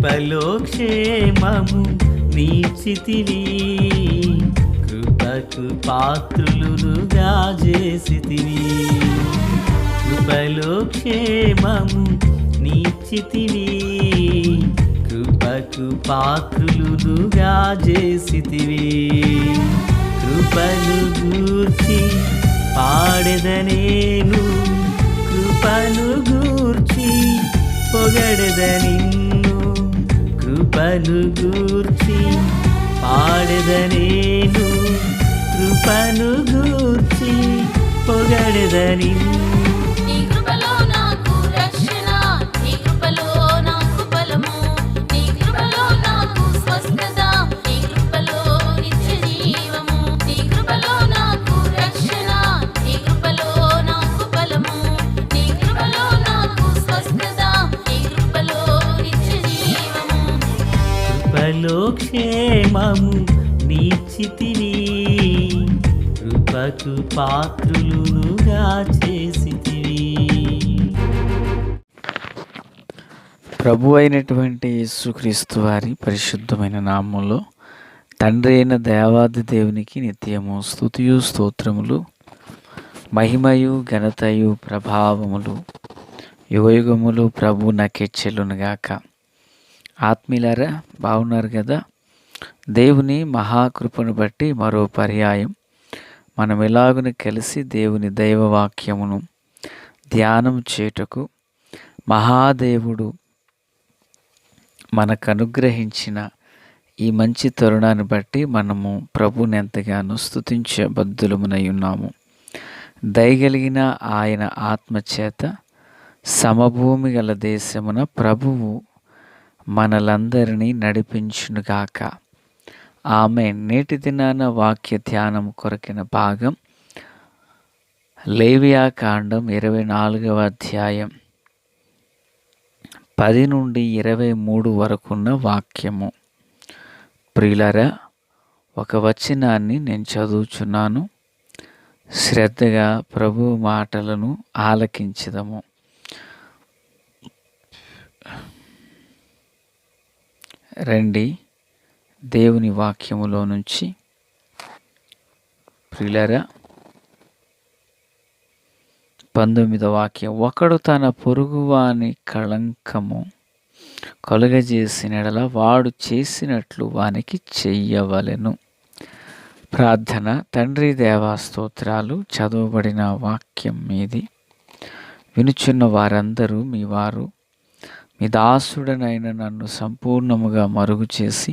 కృపలో క్షేమము నీచితివి, కృపకు పాత్రులుగా చేసితివి. కృపలో క్షేమము నీచితివి, కృపకు పాత్రులుగా చేసితివి. కృపను గూర్చి పాడెదనేను, కృపను గూర్చి పొగడెద నిన్ను. కృపను గూర్చి పాడెదనేను, కృపను గూర్చి పొగడెద నిన్ను. కృపలో క్షేమము నీచితివి, కృపకు పాత్రులుగా చేసితివి. ప్రభు అయినటువంటి యేసుక్రీస్తు వారి పరిశుద్ధమైన నామములో తండ్రి అయిన దేవాది దేవునికి నిత్యము స్తుతియు స్తోత్రములు, మహిమయు ఘనతయు ప్రభావములు యుగయుగములు ప్రభు నాకే చెల్లునుగాక. ఆత్మీయులారా, బాగున్నారు కదా? దేవుని మహాకృపను బట్టి మరో పర్యాయం మనం ఎలాగున కలిసి దేవుని దైవవాక్యమును ధ్యానం చేయుటకు మహాదేవుడు మనకు అనుగ్రహించిన ఈ మంచి తరుణాన్ని బట్టి మనము ప్రభుని ఎంతగానో స్తుతించే బద్దులమునై ఉన్నాము. దయగలిగిన ఆయన ఆత్మచేత సమభూమి గల దేశమున ప్రభువు మనలందరినీ నడిపించునుగాక. ఆమేన్. నేటి దినాన వాక్య ధ్యానం కొరకిన భాగం లేవియాకాండం 24వ అధ్యాయం 10 నుండి 23 వరకున్న వాక్యము. ప్రియులారా, ఒక వచనాన్ని నేను చదువుచున్నాను. శ్రద్ధగా ప్రభు మాటలను ఆలకించుదాము. రండి దేవుని వాక్యములో నుంచి. ప్రియులారా, 19వ వాక్యం. ఒకడు తన పొరుగువాని కళంకము కలుగజేసినడల వాడు చేసినట్లు వానికి చెయ్యవలెను. ప్రార్థన. తండ్రి దేవా స్తోత్రాలు. చదవబడిన వాక్యం మీది. వినుచున్న వారందరూ మీ వారు. మీ దాసుడనైన నన్ను సంపూర్ణముగా మరుగు చేసి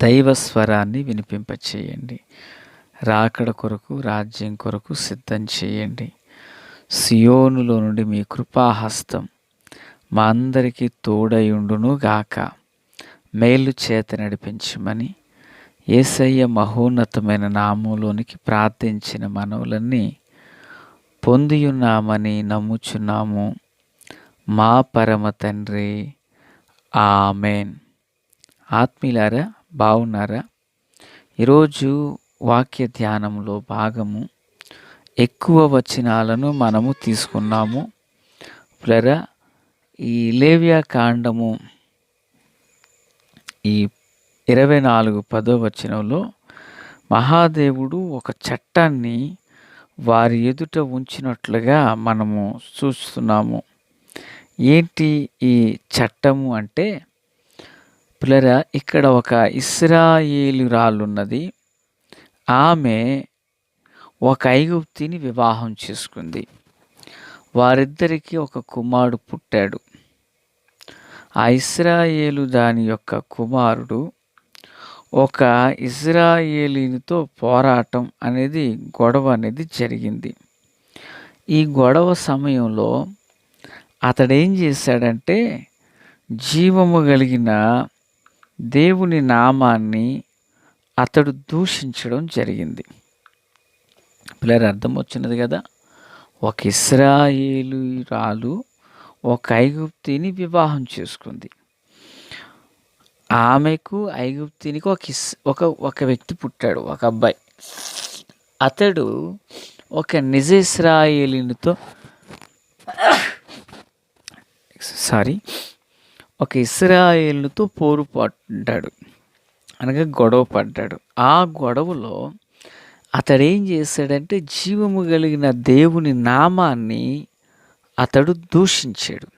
దైవస్వరాన్ని వినిపింపచేయండి. రాకడ కొరకు, రాజ్యం కొరకు సిద్ధం చేయండి. సియోనులో నుండి మీ కృపాహస్తం మా అందరికీ తోడయుండును గాక. మేలు చేత నడిపించమని యేసయ్య మహోన్నతమైన నామంలోనికి ప్రార్థించిన మనవులన్నీ పొందియున్నామని నమ్ముచున్నాము మా పరమ తండ్రి. ఆమేన్. ఆత్మీయులారా, బాగున్నారా? ఈరోజు వాక్య ధ్యానంలో భాగము ఎక్కువ వచనాలను మనము తీసుకున్నాము. ప్లరా ఈ లేవియా కాండము ఈ 24 వచనంలో మహాదేవుడు ఒక చట్టాన్ని వారి ఎదుట ఉంచినట్లుగా మనము చూస్తున్నాము. ఏంటి ఈ చట్టము అంటే, ప్లరా ఇక్కడ ఒక ఇశ్రాయేలురాలున్నది. ఆమె ఒక ఐగుప్తిని వివాహం చేసుకుంది. వారిద్దరికీ ఒక కుమారుడు పుట్టాడు. ఆ ఇశ్రాయేలు దాని యొక్క కుమారుడు ఒక ఇశ్రాయేలీనితో పోరాటం అనేది, గొడవ అనేది జరిగింది. ఈ గొడవ సమయంలో అతడేం చేశాడంటే, జీవము కలిగిన దేవుని నామాన్ని అతడు దూషించడం జరిగింది. పిల్లలు అర్థం వచ్చినది కదా? ఒక ఇశ్రాయేలురాలు ఒక ఐగుప్తిని వివాహం చేసుకుంది. ఆమెకు ఐగుప్తినికి ఒక వ్యక్తి పుట్టాడు, ఒక అబ్బాయి. అతడు ఒక నిజ ఇశ్రాయేలీనితో ఒక ఇశ్రాయేలుతో పోరు పడ్డాడు, అనగా గొడవ పడ్డాడు. ఆ గొడవలో అతడేం చేశాడంటే జీవము కలిగిన దేవుని నామాన్ని అతడు దూషించాడు.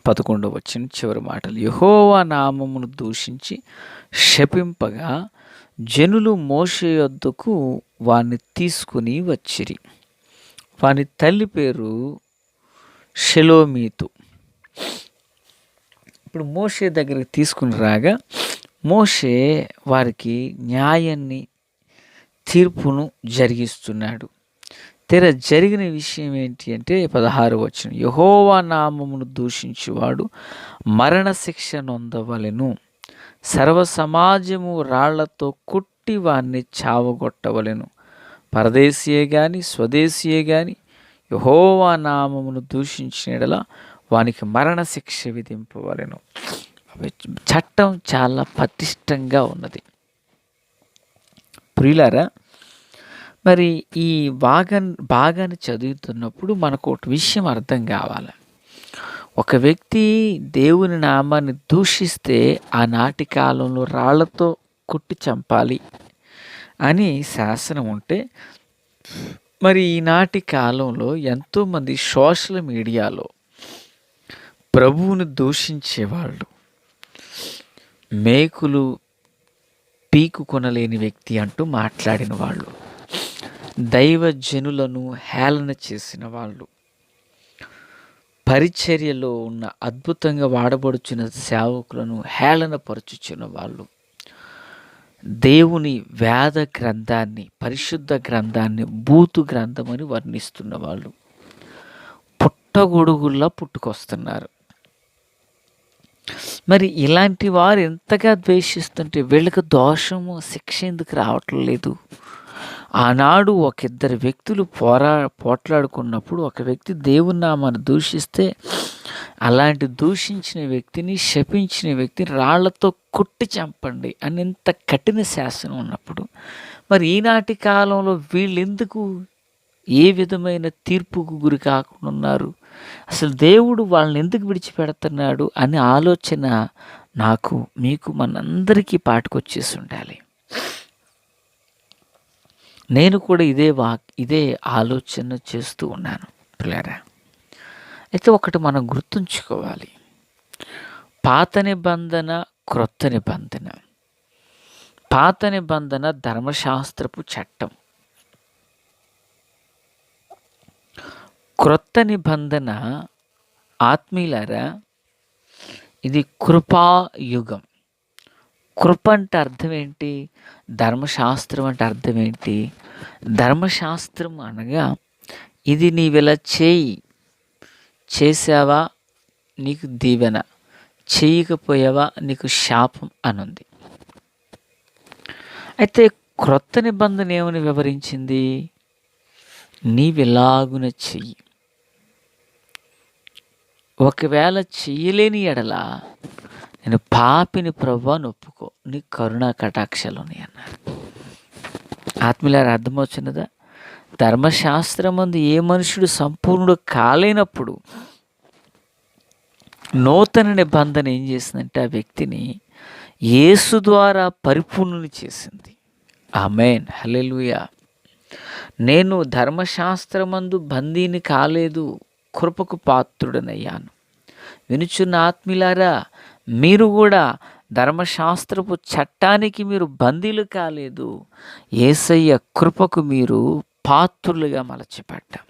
11వ వచనం చివరి మాటలు, యెహోవా నామమును దూషించి శపింపగా జనులు మోషే యొద్దకు వాణ్ణి తీసుకుని వచ్చిరి. వాని తల్లి పేరు షెలోమీతు. ఇప్పుడు మోషే దగ్గరికి తీసుకుని రాగా మోషే వారికి న్యాయాన్ని, తీర్పును జరిగిస్తున్నాడు. తెర జరిగిన విషయం ఏంటి అంటే 16వ వచనం, యెహోవా నామమును దూషించువాడు మరణశిక్ష నొందవలెను, సర్వ సమాజము రాళ్లతో కొట్టి వాణ్ణి చావగొట్టవలెను. పరదేశీయే గాని స్వదేశీయే గాని యెహోవా నామమును దూషించిన యెడల వానికి మరణశిక్ష విధింపవలెను. చట్టం చాలా పటిష్టంగా ఉన్నది. ప్రియులారా, మరి ఈ భాగాన్ని చదువుతున్నప్పుడు మనకు ఒక విషయం అర్థం కావాలి. ఒక వ్యక్తి దేవుని నామాన్ని దూషిస్తే ఆనాటి కాలంలో రాళ్లతో కొట్టి చంపాలి అని శాసనం ఉంటే, మరి ఈనాటి కాలంలో ఎంతోమంది సోషల్ మీడియాలో ప్రభువుని దూషించేవాళ్ళు, మేకులు పీకు కొనలేని వ్యక్తి అంటూ మాట్లాడిన వాళ్ళు, దైవజనులను హేళన చేసిన వాళ్ళు, పరిచర్యలో ఉన్న అద్భుతంగా వాడబడుచున్న సేవకులను హేళన పరుచుచున్న వాళ్ళు, దేవుని వేద గ్రంథాన్ని, పరిశుద్ధ గ్రంథాన్ని బూతు గ్రంథమని వర్ణిస్తున్న వాళ్ళు పుట్టగొడుగుల్లా పుట్టుకొస్తున్నారు. మరి ఇలాంటి వారు ఎంతగా ద్వేషిస్తుంటే వీళ్ళకి దోషము, శిక్ష ఎందుకు రావట్లేదు? ఆనాడు ఒక ఇద్దరు వ్యక్తులు పోట్లాడుకున్నప్పుడు ఒక వ్యక్తి దేవుని నామాన్ని దూషిస్తే అలాంటి దూషించిన వ్యక్తిని, శపించిన వ్యక్తిని రాళ్లతో కొట్టి చంపండి అని ఎంత కఠిన శాసనం ఉన్నప్పుడు, మరి ఈనాటి కాలంలో వీళ్ళెందుకు ఏ విధమైన తీర్పుకు గురి కాకుండా ఉన్నారు? అసలు దేవుడు వాళ్ళని ఎందుకు విడిచిపెడుతున్నాడు అనే ఆలోచన నాకు, మీకు, మనందరికీ పాటుకొచ్చేసి ఉండాలి. నేను కూడా ఇదే ఆలోచన చేస్తూ ఉన్నాను పిల్లరా. అయితే ఒకటి మనం గుర్తుంచుకోవాలి, పాత నిబంధన, క్రొత్త నిబంధన. పాత నిబంధన ధర్మశాస్త్రపు చట్టం, క్రొత్త నిబంధన ఆత్మీయులారా ఇది కృపాయుగం. కృప అంటే అర్థం ఏంటి? ధర్మశాస్త్రం అంటే అర్థం ఏంటి? ధర్మశాస్త్రం అనగా ఇది నీవిలా చేసావా నీకు దీవెన, చేయకపోయావా నీకు శాపం అనుంది. అయితే క్రొత్త నిబంధన ఏమని వివరించింది? నీవిలాగున చెయ్యి, ఒకవేళ చెయ్యలేని ఎడల నేను పాపిని ప్రభువా ఒప్పుకో, నీ కరుణా కటాక్షలోని అన్నారు. ఆత్మీయులారా, అర్థమవుతున్నదా? ధర్మశాస్త్రమందు ఏ మనుషుడు సంపూర్ణుడు కాలేనప్పుడు నూతన నిబంధన ఏం చేసిందంటే ఆ వ్యక్తిని యేసు ద్వారా పరిపూర్ణుని చేసింది. ఆమేన్, హల్లెలూయా. నేను ధర్మశాస్త్రమందు బందీని కాలేదు, కృపకు పాత్రుడనయ్యాను. వినుచున్న ఆత్మీయులారా, మీరు కూడా ధర్మశాస్త్రపు చట్టానికి మీరు బందీలు కాలేదు, యేసయ్య కృపకు మీరు పాత్రులుగా మలచబడ్డాం.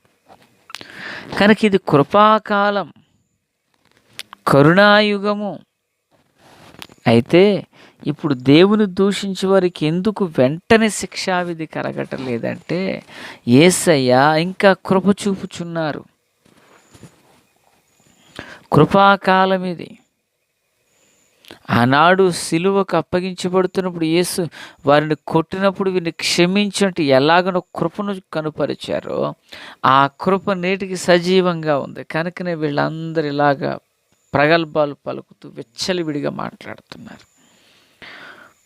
కనుక ఇది కృపాకాలం, కరుణాయుగము. అయితే ఇప్పుడు దేవుని దూషించే వారికి ఎందుకు వెంటనే శిక్షావిధి కలగటం లేదంటే యేసయ్య ఇంకా కృప చూపుచున్నారు. కృపాకాలం ఇది. ఆనాడు సిలువకు అప్పగించబడుతున్నప్పుడు యేసు వారిని కొట్టినప్పుడు వీరిని క్షమించంటే ఎలాగనో కృపను కనుపరిచారో ఆ కృప నేటికి సజీవంగా ఉంది. కనుకనే వీళ్ళందరూ ఇలాగా ప్రగల్భాలు పలుకుతూ విచ్చలవిడిగా మాట్లాడుతున్నారు.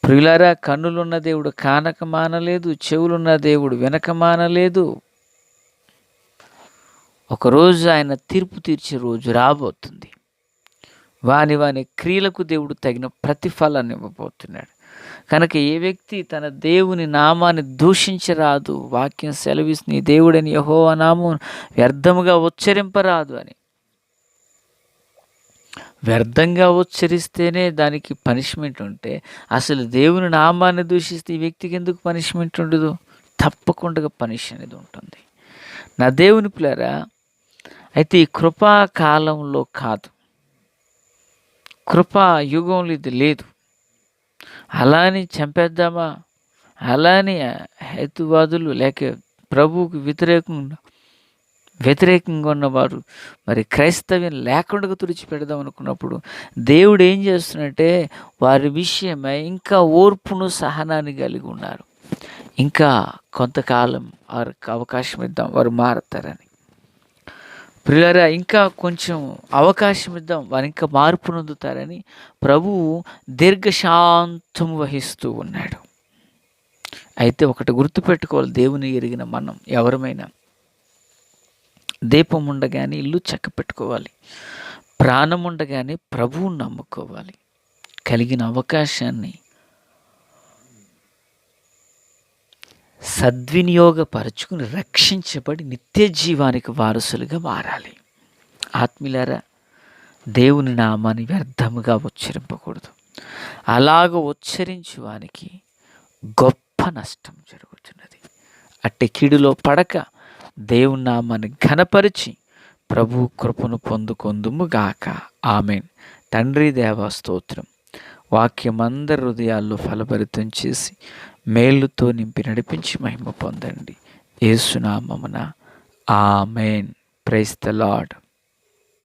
ప్రియులారా, కన్నులున్న దేవుడు కానక మానలేదు, చెవులున్న దేవుడు వినక మానలేదు. ఒకరోజు ఆయన తీర్పు తీర్చే రోజు రాబోతుంది. వాని వాని క్రియలకు దేవుడు తగిన ప్రతిఫలాన్ని ఇవ్వబోతున్నాడు. కనుక ఏ వ్యక్తి తన దేవుని నామాన్ని దూషించరాదు. వాక్యం సెలవిస్తుంది, దేవుడని యెహోవా నామం వ్యర్థముగా ఉచ్చరింపరాదు అని. వ్యర్థంగా ఉచ్చరిస్తేనే దానికి పనిష్మెంట్ ఉంటే, అసలు దేవుని నామాన్ని దూషిస్తే ఈ వ్యక్తికి ఎందుకు పనిష్మెంట్ ఉండదు? తప్పకుండా పనిష్ అనేది ఉంటుంది. నా దేవుని పిల్లరా, అయితే ఈ కృపాకాలంలో కాదు, కృపా యుగంలో ఇది లేదు. అలాని చంపేద్దామా, అలాని హేతువాదులు లేక ప్రభువుకు వ్యతిరేకంగా ఉన్నవారు మరి క్రైస్తవ్యం లేకుండా తుడిచిపెడదాం అనుకున్నప్పుడు దేవుడు ఏం చేస్తున్నట్టే వారి విషయమై ఇంకా ఓర్పును సహనాన్ని కలిగి ఉన్నారు. ఇంకా కొంతకాలం వారికి అవకాశం ఇద్దాం, వారు మారతారని. ప్రియులారా, ఇంకా కొంచెం అవకాశం ఇద్దాం, వారు ఇంకా మార్పు నొందుతారని ప్రభువు దీర్ఘశాంతం వహిస్తూ ఉన్నాడు. అయితే ఒకటి గుర్తుపెట్టుకోవాలి, దేవుని ఎరిగిన మనం ఎవరమైనా దీపం ఉండగానే ఇల్లు చక్క పెట్టుకోవాలి, ప్రాణం ఉండగానే ప్రభువుని నమ్ముకోవాలి. కలిగిన అవకాశాన్ని సద్వినియోగపరచుకుని రక్షించబడి నిత్య జీవానికి వారసులుగా మారాలి. ఆత్మీయులారా, దేవుని నామాన్ని వ్యర్థముగా ఉచ్చరింపకూడదు. అలాగ ఉచ్చరించు వానికి గొప్ప నష్టం జరుగుతున్నది. అట్టి కీడులో పడక దేవుని నామాన్ని ఘనపరిచి ప్రభు కృపను పొందుకొందుముగాక. ఆమేన్. తండ్రి దేవా స్తోత్రం. వాక్యమందరి హృదయాల్లో ఫలభరితం చేసి మేలుతో నింపి నడిపించి మహిమ పొందండి. యేసు నామమున ఆమేన్. Praise the lord.